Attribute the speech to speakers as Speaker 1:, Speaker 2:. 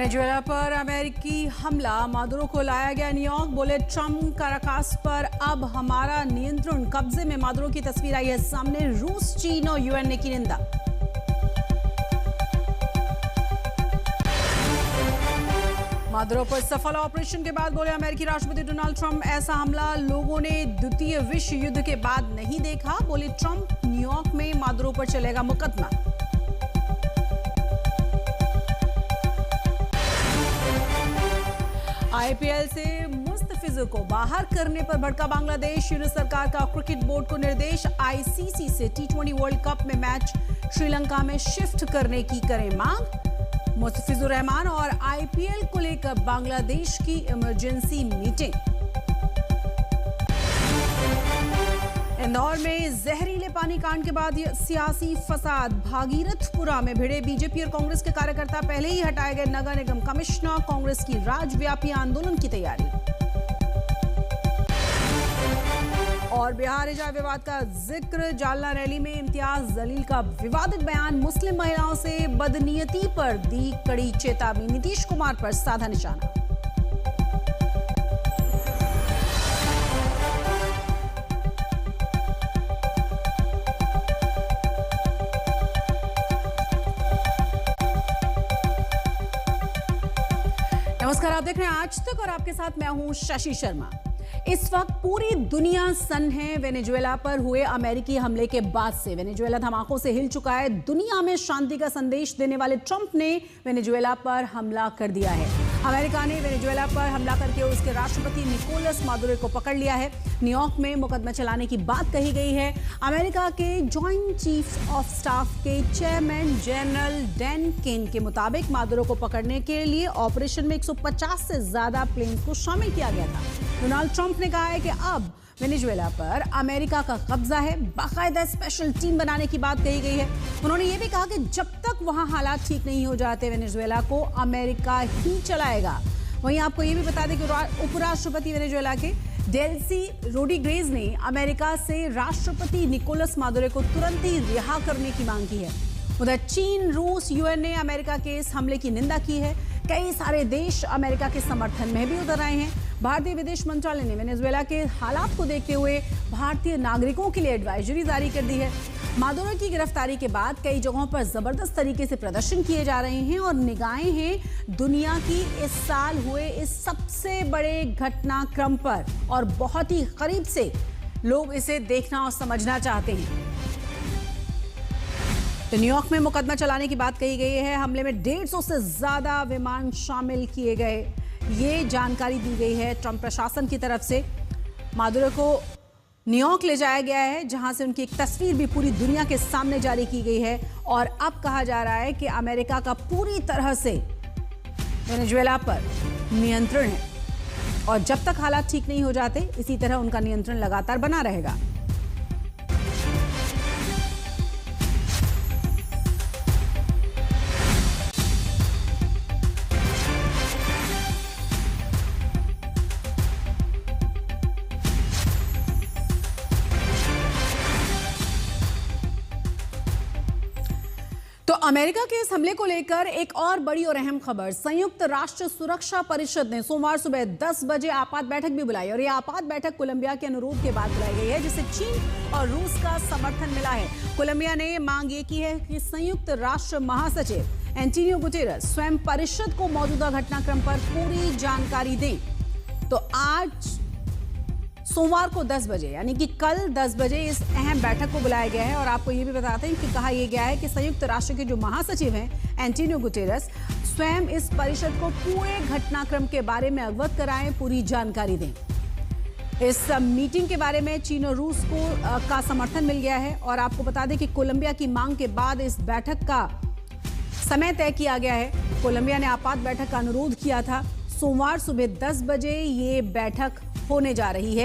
Speaker 1: Venezuela पर अमेरिकी हमला, मादुरो को लाया गया न्यूयॉर्क। बोले ट्रंप, काराकास पर अब हमारा नियंत्रण कब्जे में। मादुरो की तस्वीर आई है सामने। रूस, चीन और यूएन ने की निंदा। मादुरो पर सफल ऑपरेशन के बाद बोले अमेरिकी राष्ट्रपति डोनाल्ड ट्रंप, ऐसा हमला लोगों ने द्वितीय विश्व युद्ध के बाद नहीं देखा। बोले ट्रंप, न्यूयॉर्क में मादुरो पर चलेगा मुकदमा। आईपीएल से मुस्तफिजों को बाहर करने पर भड़का बांग्लादेश। यूनुस सरकार का क्रिकेट बोर्ड को निर्देश। आईसीसी से टी20 वर्ल्ड कप में मैच श्रीलंका में शिफ्ट करने की करें मांग। मुस्तफिजुर रहमान और आईपीएल को लेकर बांग्लादेश की इमरजेंसी मीटिंग। इंदौर में जहरीले पानी कांड के बाद सियासी फसाद। भागीरथपुरा में भिड़े बीजेपी और कांग्रेस के कार्यकर्ता। पहले ही हटाए गए नगर निगम कमिश्नर। कांग्रेस की राज्यव्यापी आंदोलन की तैयारी। और बिहार हिजाब विवाद का जिक्र। जालना रैली में इम्तियाज जलील का विवादित बयान। मुस्लिम महिलाओं से बदनीयती पर दी कड़ी चेतावनी। नीतीश कुमार पर साधा निशाना। नमस्कार, आप देख रहे हैं आज तक और आपके साथ मैं हूं शशि शर्मा। इस वक्त पूरी दुनिया सन्न है वेनेजुएला पर हुए अमेरिकी हमले के बाद से। वेनेजुएला धमाकों से हिल चुका है। दुनिया में शांति का संदेश देने वाले ट्रंप ने वेनेजुएला पर हमला कर दिया है। अमेरिका ने वेनेजुएला पर हमला करके उसके राष्ट्रपति निकोलस मादुरो को पकड़ लिया है। न्यूयॉर्क में मुकदमा चलाने की बात कही गई है। अमेरिका के जॉइंट चीफ्स ऑफ स्टाफ के चेयरमैन जनरल डैन केन के मुताबिक मादुरो को पकड़ने के लिए ऑपरेशन में 150 से ज्यादा प्लेन्स को शामिल किया गया था। डोनाल्ड ट्रंप ने कहा है कि अब वेनेजुएला पर अमेरिका का कब्जा है। बाकायदा स्पेशल टीम बनाने की बात कही गई है। उन्होंने ये भी कहा कि जब तक वहां हालात ठीक नहीं हो जाते वेनेजुएला को अमेरिका ही चलाएगा। वहीं आपको ये भी बता दें कि उपराष्ट्रपति वेनेजुएला के डेल्सी रोड्रिगेज ने अमेरिका से राष्ट्रपति निकोलस मादुरो को तुरंत ही रिहा करने की मांग की है। उधर चीन, रूस, यूएन ने अमेरिका के इस हमले की निंदा की है। कई सारे देश अमेरिका के समर्थन में भी उतर आए हैं। भारतीय विदेश मंत्रालय ने वेनेजुएला के हालात को देखते हुए भारतीय नागरिकों के लिए एडवाइजरी जारी कर दी है। मादुरो की गिरफ्तारी के बाद कई जगहों पर जबरदस्त तरीके से प्रदर्शन किए जा रहे हैं और निगाहें हैं दुनिया की इस साल हुए इस सबसे बड़े घटनाक्रम पर और बहुत ही करीब से लोग इसे देखना और समझना चाहते हैं। तो न्यूयॉर्क में मुकदमा चलाने की बात कही गई है। हमले में 150 से ज्यादा विमान शामिल किए गए, ये जानकारी दी गई है ट्रंप प्रशासन की तरफ से। मादुरो को न्यूयॉर्क ले जाया गया है, जहां से उनकी एक तस्वीर भी पूरी दुनिया के सामने जारी की गई है। और अब कहा जा रहा है कि अमेरिका का पूरी तरह से वेनेजुएला पर नियंत्रण है और जब तक हालात ठीक नहीं हो जाते इसी तरह उनका नियंत्रण लगातार बना रहेगा। तो अमेरिका के इस हमले को लेकर एक और बड़ी और अहम खबर। संयुक्त राष्ट्र सुरक्षा परिषद ने सोमवार सुबह 10 बजे आपात बैठक भी बुलाई और ये आपात बैठक कोलंबिया के अनुरोध के बाद बुलाई गई है, जिसे चीन और रूस का समर्थन मिला है। कोलंबिया ने मांग ये की है कि संयुक्त राष्ट्र महासचिव एंटोनियो गुटेरेस स्वयं परिषद को मौजूदा घटनाक्रम पर पूरी जानकारी दें। तो आज सोमवार को 10 बजे यानी कि कल 10 बजे इस अहम बैठक को बुलाया गया है। और आपको ये भी बताते हैं कि कहा यह गया है कि संयुक्त राष्ट्र के जो महासचिव हैं एंटोनियो गुटेरेस स्वयं इस परिषद को पूरे घटनाक्रम के बारे में अवगत कराएं, पूरी जानकारी दें। इस मीटिंग के बारे में चीन और रूस का समर्थन मिल गया है। और आपको बता दें कि कोलंबिया की मांग के बाद इस बैठक का समय तय किया गया है। कोलंबिया ने आपात बैठक का अनुरोध किया था। सोमवार सुबह 10 बजे ये बैठक होने जा रही है।